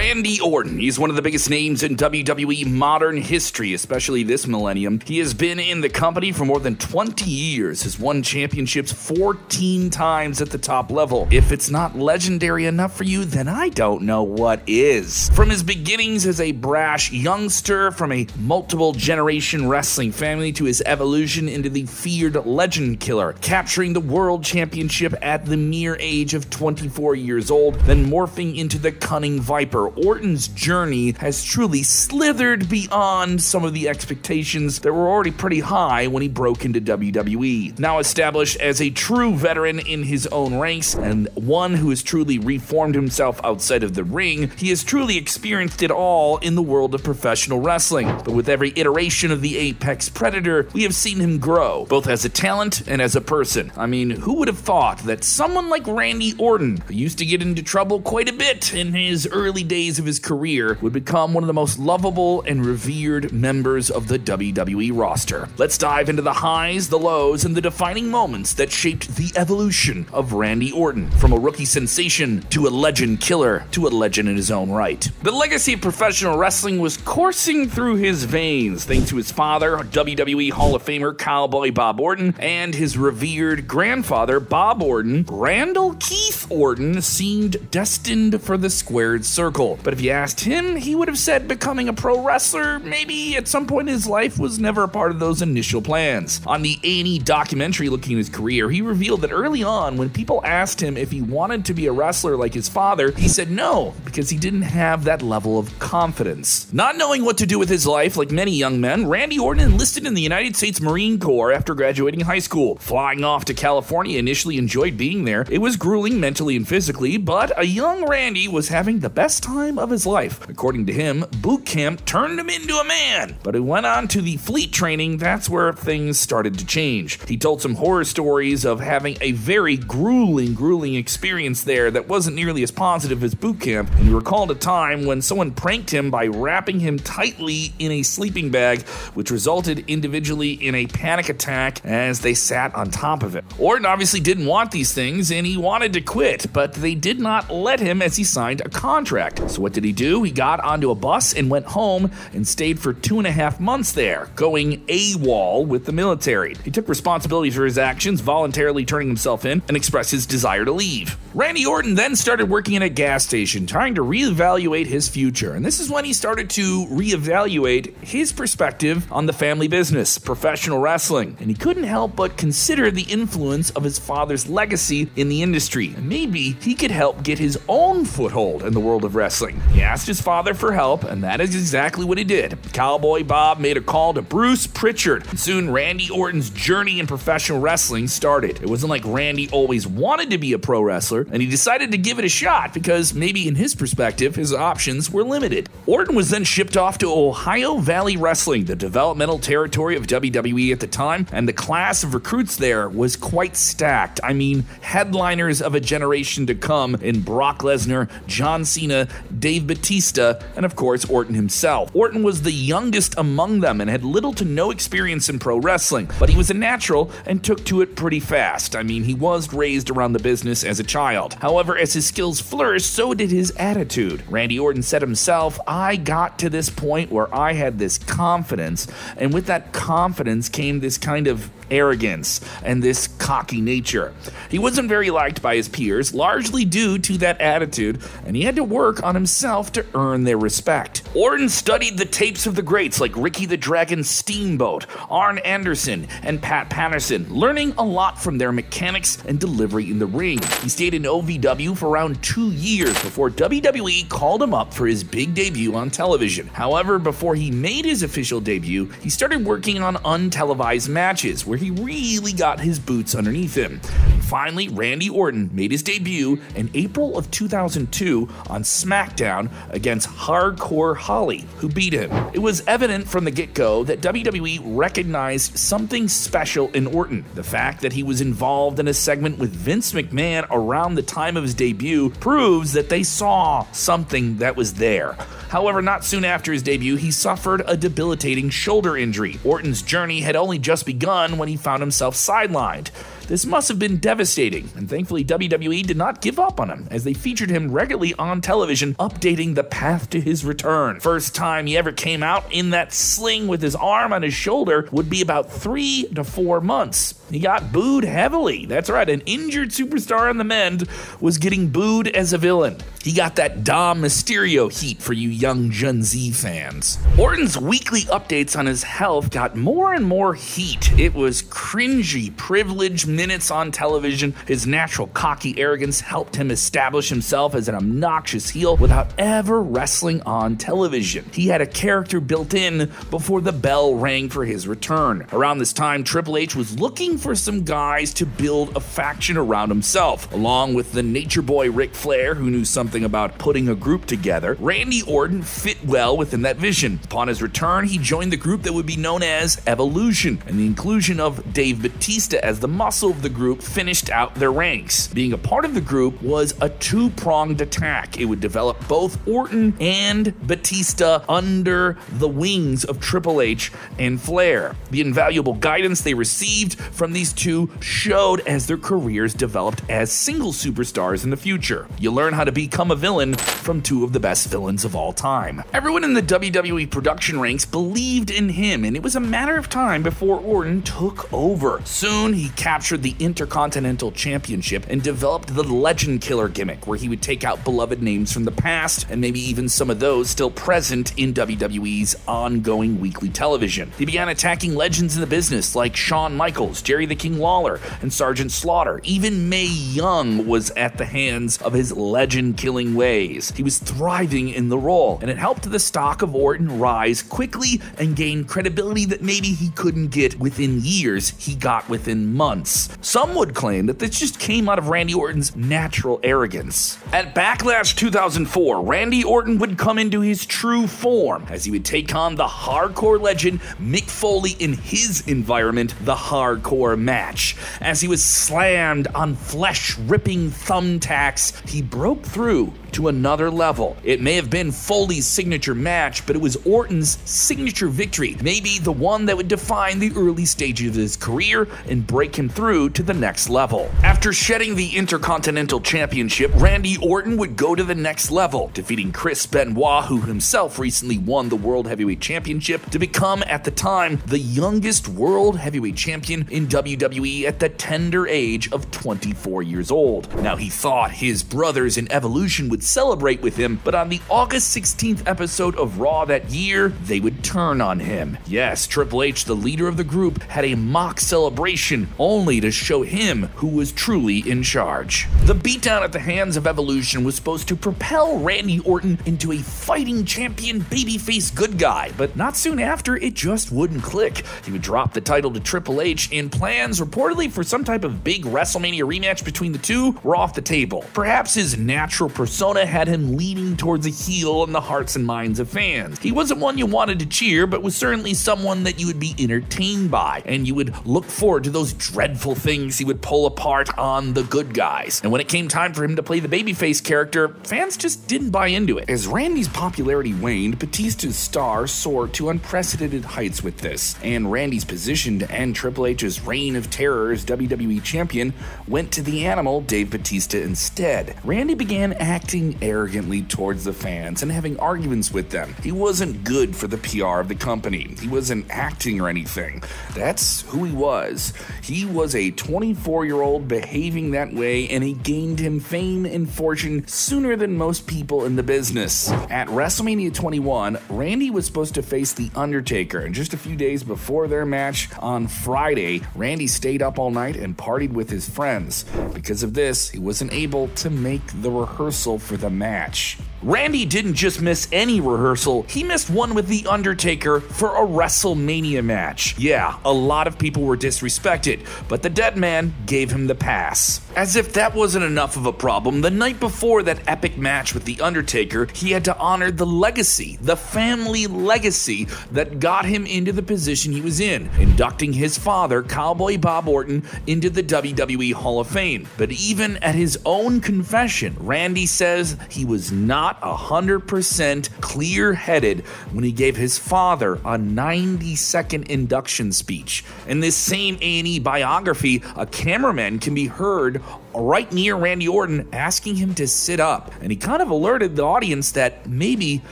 Randy Orton. He's one of the biggest names in WWE modern history, especially this millennium. He has been in the company for more than 20 years, has won championships 14 times at the top level. If it's not legendary enough for you, then I don't know what is. From his beginnings as a brash youngster from a multiple generation wrestling family to his evolution into the feared legend killer, capturing the world championship at the mere age of 24 years old, then morphing into the cunning Viper. Orton's journey has truly slithered beyond some of the expectations that were already pretty high when he broke into WWE. Now established as a true veteran in his own ranks and one who has truly reformed himself outside of the ring, he has truly experienced it all in the world of professional wrestling. But with every iteration of the Apex Predator, we have seen him grow, both as a talent and as a person. I mean, who would have thought that someone like Randy Orton, who used to get into trouble quite a bit in his early days of his career, would become one of the most lovable and revered members of the WWE roster. Let's dive into the highs, the lows, and the defining moments that shaped the evolution of Randy Orton, from a rookie sensation to a legend killer to a legend in his own right. The legacy of professional wrestling was coursing through his veins thanks to his father, WWE Hall of Famer Cowboy Bob Orton, and his revered grandfather, Bob Orton. Randall Keith Orton seemed destined for the squared circle. But if you asked him, he would have said becoming a pro wrestler maybe at some point in his life was never a part of those initial plans. On the A&E documentary looking at his career, he revealed that early on, when people asked him if he wanted to be a wrestler like his father, he said no, because he didn't have that level of confidence. Not knowing what to do with his life, like many young men, Randy Orton enlisted in the United States Marine Corps after graduating high school. Flying off to California, initially enjoyed being there. It was grueling mentally and physically, but a young Randy was having the best time of his life. According to him, boot camp turned him into a man. But he went on to the fleet training. That's where things started to change. He told some horror stories of having a very grueling experience there that wasn't nearly as positive as boot camp, and he recalled a time when someone pranked him by wrapping him tightly in a sleeping bag, which resulted individually in a panic attack as they sat on top of it. Orton obviously didn't want these things, and he wanted to quit, but they did not let him as he signed a contract. So what did he do? He got onto a bus and went home and stayed for 2.5 months there, going AWOL with the military. He took responsibility for his actions, voluntarily turning himself in, and expressed his desire to leave. Randy Orton then started working at a gas station, trying to reevaluate his future, and this is when he started to reevaluate his perspective on the family business, professional wrestling, and he couldn't help but consider the influence of his father's legacy in the industry, and maybe he could help get his own foothold in the world of wrestling. He asked his father for help, and that is exactly what he did. Cowboy Bob made a call to Bruce Pritchard, and soon Randy Orton's journey in professional wrestling started. It wasn't like Randy always wanted to be a pro wrestler, and he decided to give it a shot because maybe in his perspective, his options were limited. Orton was then shipped off to Ohio Valley Wrestling, the developmental territory of WWE at the time, and the class of recruits there was quite stacked. I mean, headliners of a generation to come in Brock Lesnar, John Cena, Dave Bautista, and of course Orton himself. Orton was the youngest among them and had little to no experience in pro wrestling, but he was a natural and took to it pretty fast. I mean, he was raised around the business as a child. However, as his skills flourished, so did his attitude. Randy Orton said himself, "I got to this point where I had this confidence, and with that confidence came this kind of arrogance and this cocky nature." He wasn't very liked by his peers, largely due to that attitude, and he had to work on himself to earn their respect. Orton studied the tapes of the greats like Ricky the Dragon Steamboat, Arn Anderson, and Pat Patterson, learning a lot from their mechanics and delivery in the ring. He stayed in OVW for around 2 years before WWE called him up for his big debut on television. However, before he made his official debut, he started working on untelevised matches where he really got his boots underneath him. Finally, Randy Orton made his debut in April of 2002 on SmackDown against Hardcore Holly, who beat him. It was evident from the get-go that WWE recognized something special in Orton. The fact that he was involved in a segment with Vince McMahon around the time of his debut proves that they saw something that was there. However, not soon after his debut, he suffered a debilitating shoulder injury. Orton's journey had only just begun when he found himself sidelined. This must have been devastating, and thankfully WWE did not give up on him, as they featured him regularly on television, updating the path to his return. First time he ever came out in that sling with his arm on his shoulder would be about 3 to 4 months. He got booed heavily. That's right, an injured superstar on the mend was getting booed as a villain. He got that Dom Mysterio heat for you young Gen Z fans. Orton's weekly updates on his health got more and more heat. It was cringy, privileged minutes on television. His natural cocky arrogance helped him establish himself as an obnoxious heel without ever wrestling on television. He had a character built in before the bell rang for his return. Around this time, Triple H was looking for some guys to build a faction around himself. Along with the nature boy Ric Flair, who knew something about putting a group together, Randy Orton fit well within that vision. Upon his return, he joined the group that would be known as Evolution, and the inclusion of Dave Bautista as the muscle of the group finished out their ranks. Being a part of the group was a two-pronged attack. It would develop both Orton and Bautista under the wings of Triple H and Flair. The invaluable guidance they received from these two showed as their careers developed as single superstars in the future. You learn how to become a villain from two of the best villains of all time. Everyone in the WWE production ranks believed in him, and it was a matter of time before Orton took over. Soon, he captured the Intercontinental Championship and developed the Legend Killer gimmick, where he would take out beloved names from the past, and maybe even some of those still present in WWE's ongoing weekly television. He began attacking legends in the business like Shawn Michaels, Jerry the King Lawler, and Sergeant Slaughter. Even Mae Young was at the hands of his legend-killing ways. He was thriving in the role, and it helped the stock of Orton rise quickly and gain credibility that maybe he couldn't get within years, he got within months. Some would claim that this just came out of Randy Orton's natural arrogance. At Backlash 2004, Randy Orton would come into his true form, as he would take on the hardcore legend Mick Foley in his environment, the hardcore match. As he was slammed on flesh-ripping thumbtacks, he broke through to another level. It may have been Foley's signature match, but it was Orton's signature victory, maybe the one that would define the early stages of his career and break him through to the next level. After shedding the Intercontinental Championship, Randy Orton would go to the next level, defeating Chris Benoit, who himself recently won the World Heavyweight Championship, to become, at the time, the youngest World Heavyweight Champion in WWE at the tender age of 24 years old. Now, he thought his brothers in Evolution would celebrate with him, but on the August 16th episode of Raw that year, they would turn on him. Yes, Triple H, the leader of the group, had a mock celebration only to show him who was truly in charge. The beatdown at the hands of Evolution was supposed to propel Randy Orton into a fighting champion babyface good guy, but not soon after, it just wouldn't click. He would drop the title to Triple H, and plans reportedly for some type of big WrestleMania rematch between the two were off the table. Perhaps his natural persona had him leaning towards a heel in the hearts and minds of fans. He wasn't one you wanted to cheer, but was certainly someone that you would be entertained by, and you would look forward to those dreadful things he would pull apart on the good guys. And when it came time for him to play the babyface character, fans just didn't buy into it. As Randy's popularity waned, Batista's star soared to unprecedented heights with this, and Randy's position to end Triple H's reign of terror as WWE champion went to the animal Dave Bautista instead. Randy began acting arrogantly towards the fans and having arguments with them. He wasn't good for the PR of the company. He wasn't acting or anything. That's who he was. He was a 24-year-old behaving that way, and it gained him fame and fortune sooner than most people in the business. At WrestleMania 21, Randy was supposed to face The Undertaker, and just a few days before their match on Friday, Randy stayed up all night and partied with his friends. Because of this, he wasn't able to make the rehearsal for the match. Randy didn't just miss any rehearsal, he missed one with The Undertaker for a WrestleMania match. Yeah, a lot of people were disrespected, but the dead man gave him the pass. As if that wasn't enough of a problem, the night before that epic match with The Undertaker, he had to honor the legacy, the family legacy that got him into the position he was in, inducting his father, Cowboy Bob Orton, into the WWE Hall of Fame. But even at his own confession, Randy says he was not not 100% clear-headed when he gave his father a 90-second induction speech. In this same A&E biography, a cameraman can be heard right near Randy Orton asking him to sit up, and he kind of alerted the audience that maybe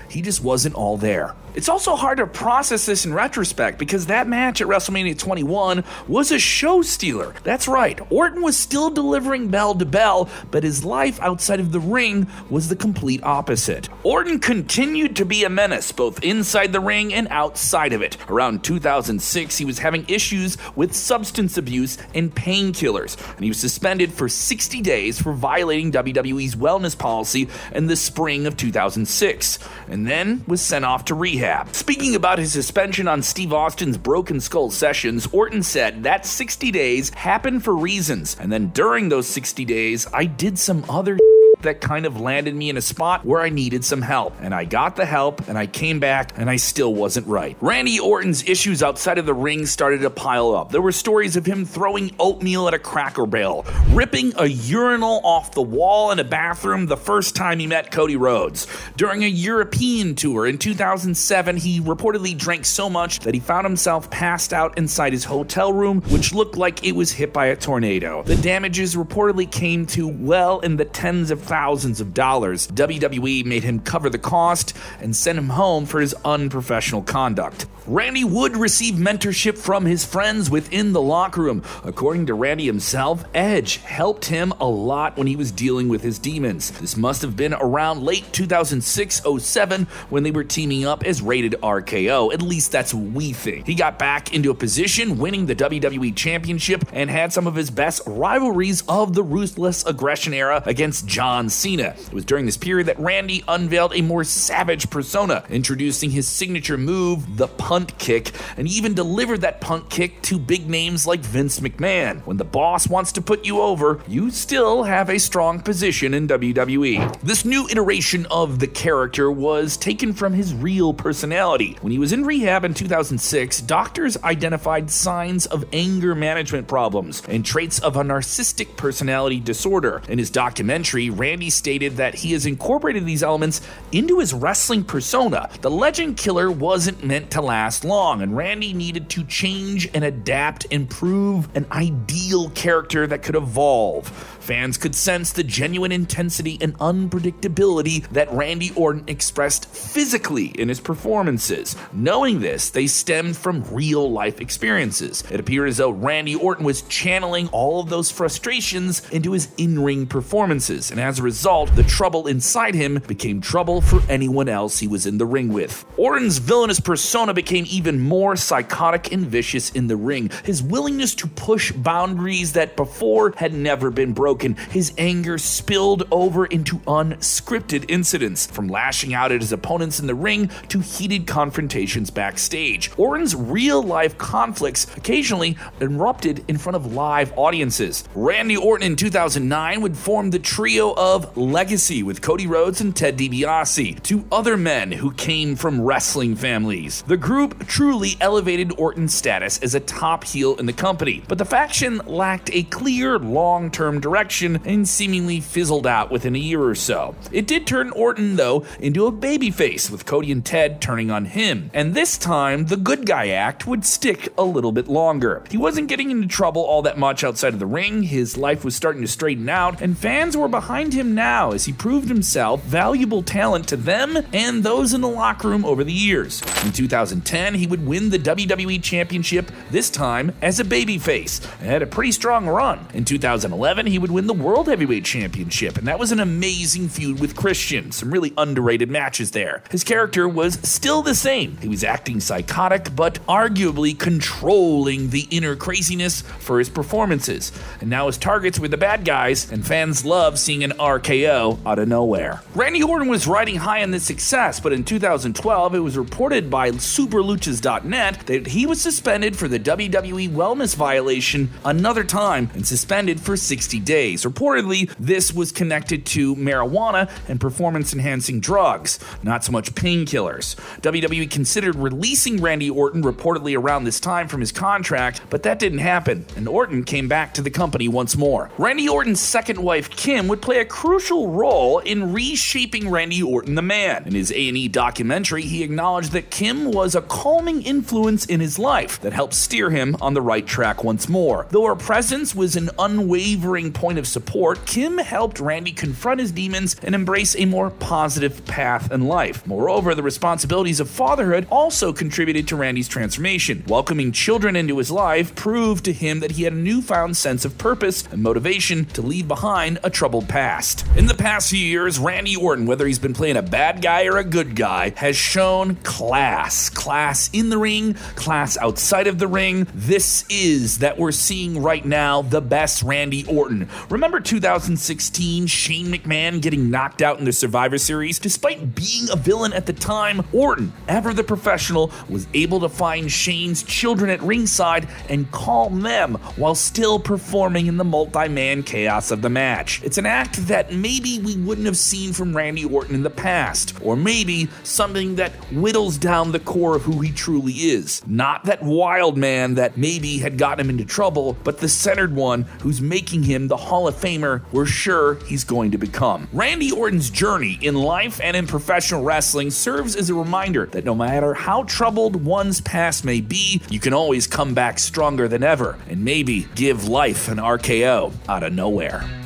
he just wasn't all there. It's also hard to process this in retrospect because that match at WrestleMania 21 was a show stealer. That's right, Orton was still delivering bell to bell, but his life outside of the ring was the complete opposite. Orton continued to be a menace both inside the ring and outside of it. Around 2006, he was having issues with substance abuse and painkillers, and he was suspended for 60 days for violating WWE's wellness policy in the spring of 2006, and then was sent off to rehab. Speaking about his suspension on Steve Austin's Broken Skull sessions, Orton said that 60 days happened for reasons, and then during those 60 days, I did some other that kind of landed me in a spot where I needed some help, and I got the help, and I came back, and I still wasn't right. Randy Orton's issues outside of the ring started to pile up. There were stories of him throwing oatmeal at a Cracker Barrel, ripping a urinal off the wall in a bathroom the first time he met Cody Rhodes. During a European tour in 2007, he reportedly drank so much that he found himself passed out inside his hotel room, which looked like it was hit by a tornado. The damages reportedly came to well in the tens of thousands of dollars. WWE made him cover the cost and sent him home for his unprofessional conduct. Randy would receive mentorship from his friends within the locker room. According to Randy himself, Edge helped him a lot when he was dealing with his demons. This must have been around late 2006-07 when they were teaming up as Rated RKO. At least that's what we think. He got back into a position, winning the WWE Championship, and had some of his best rivalries of the Ruthless Aggression era against John Cena. It was during this period that Randy unveiled a more savage persona, introducing his signature move, the punt kick, and even delivered that punt kick to big names like Vince McMahon. When the boss wants to put you over, you still have a strong position in WWE. This new iteration of the character was taken from his real personality. When he was in rehab in 2006, doctors identified signs of anger management problems and traits of a narcissistic personality disorder. In his documentary, Randy stated that he has incorporated these elements into his wrestling persona. The Legend Killer wasn't meant to last long, and Randy needed to change and adapt and prove an ideal character that could evolve. Fans could sense the genuine intensity and unpredictability that Randy Orton expressed physically in his performances. Knowing this, they stemmed from real-life experiences. It appeared as though Randy Orton was channeling all of those frustrations into his in-ring performances, and as a result, the trouble inside him became trouble for anyone else he was in the ring with. Orton's villainous persona became even more psychotic and vicious in the ring. His willingness to push boundaries that before had never been broken. His anger spilled over into unscripted incidents, from lashing out at his opponents in the ring to heated confrontations backstage. Orton's real-life conflicts occasionally erupted in front of live audiences. Randy Orton in 2009 would form the trio of Legacy with Cody Rhodes and Ted DiBiase, two other men who came from wrestling families. The group truly elevated Orton's status as a top heel in the company, but the faction lacked a clear long-term direction and seemingly fizzled out within a year or so. It did turn Orton, though, into a babyface, with Cody and Ted turning on him, and this time the good guy act would stick a little bit longer. He wasn't getting into trouble all that much outside of the ring, his life was starting to straighten out, and fans were behind him now as he proved himself valuable talent to them and those in the locker room over the years. In 2010, he would win the WWE Championship, this time as a babyface, and had a pretty strong run. In 2011, he would win the World Heavyweight Championship, and that was an amazing feud with Christian. Some really underrated matches there. His character was still the same. He was acting psychotic, but arguably controlling the inner craziness for his performances. And now his targets were the bad guys, and fans love seeing an RKO out of nowhere. Randy Orton was riding high on this success, but in 2012, it was reported by SuperLuchas.net that he was suspended for the WWE wellness violation another time and suspended for 60 days. Reportedly, this was connected to marijuana and performance-enhancing drugs, not so much painkillers. WWE considered releasing Randy Orton reportedly around this time from his contract, but that didn't happen, and Orton came back to the company once more. Randy Orton's second wife, Kim, would play a crucial role in reshaping Randy Orton the Man. In his A&E documentary, he acknowledged that Kim was a calming influence in his life that helped steer him on the right track once more. Though her presence was an unwavering point of support, Kim helped Randy confront his demons and embrace a more positive path in life. Moreover, the responsibilities of fatherhood also contributed to Randy's transformation. Welcoming children into his life proved to him that he had a newfound sense of purpose and motivation to leave behind a troubled past. In the past few years, Randy Orton, whether he's been playing a bad guy or a good guy, has shown class. Class in the ring, class outside of the ring. This is that we're seeing right now the best Randy Orton. Remember 2016, Shane McMahon getting knocked out in the Survivor Series? Despite being a villain at the time, Orton, ever the professional, was able to find Shane's children at ringside and calm them while still performing in the multi-man chaos of the match. It's an act that maybe we wouldn't have seen from Randy Orton in the past, or maybe something that whittles down the core of who he truly is. Not that wild man that maybe had gotten him into trouble, but the centered one who's making him the Hall of Famer we're sure he's going to become. Randy Orton's journey in life and in professional wrestling serves as a reminder that no matter how troubled one's past may be, you can always come back stronger than ever and maybe give life an RKO out of nowhere.